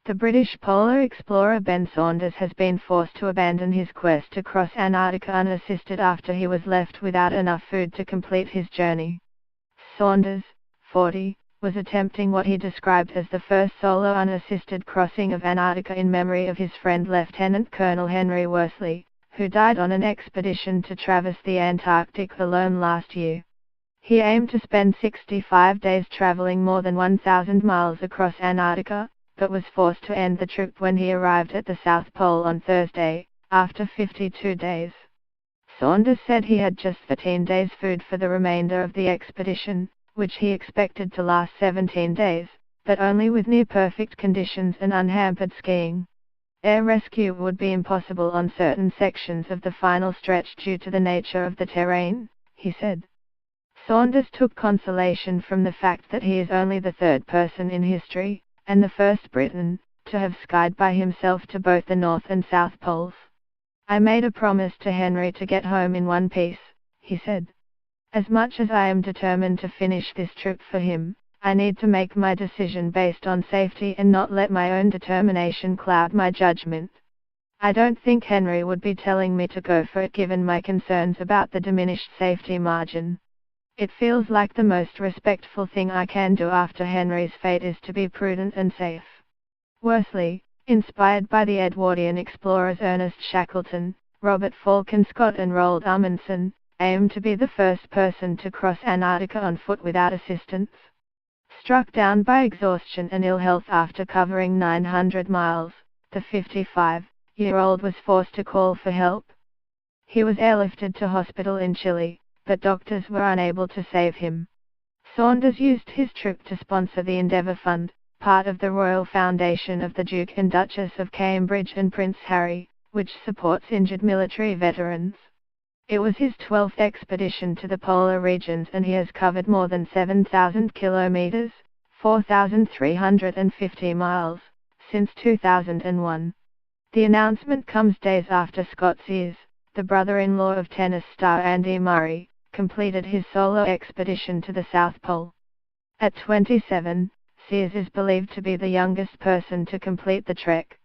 The British polar explorer Ben Saunders has been forced to abandon his quest to cross Antarctica unassisted after he was left without enough food to complete his journey. Saunders, 40, was attempting what he described as the first solo unassisted crossing of Antarctica in memory of his friend Lieutenant Colonel Henry Worsley, who died on an expedition to traverse the Antarctic alone last year. He aimed to spend 65 days traveling more than 1,000 miles across Antarctica, but was forced to end the trip when he arrived at the South Pole on Thursday, after 52 days. Saunders said he had just 13 days' food for the remainder of the expedition, which he expected to last 17 days, but only with near-perfect conditions and unhampered skiing. Air rescue would be impossible on certain sections of the final stretch due to the nature of the terrain, he said. Saunders took consolation from the fact that he is only the third person in history, and the first Briton, to have skied by himself to both the North and South Poles. I made a promise to Henry to get home in one piece, he said. As much as I am determined to finish this trip for him, I need to make my decision based on safety and not let my own determination cloud my judgment. I don't think Henry would be telling me to go for it given my concerns about the diminished safety margin. It feels like the most respectful thing I can do after Henry's fate is to be prudent and safe. Worsley, inspired by the Edwardian explorers Ernest Shackleton, Robert Falcon Scott and Roald Amundsen, aimed to be the first person to cross Antarctica on foot without assistance. Struck down by exhaustion and ill health after covering 900 miles, the 55-year-old was forced to call for help. He was airlifted to hospital in Chile, but doctors were unable to save him. Saunders used his trip to sponsor the Endeavour Fund, part of the Royal Foundation of the Duke and Duchess of Cambridge and Prince Harry, which supports injured military veterans. It was his 12th expedition to the polar regions and he has covered more than 7,000 kilometers, 4,350 miles, since 2001. The announcement comes days after Scott Sears, the brother-in-law of tennis star Andy Murray, completed his solo expedition to the South Pole. At 27, Sears is believed to be the youngest person to complete the trek.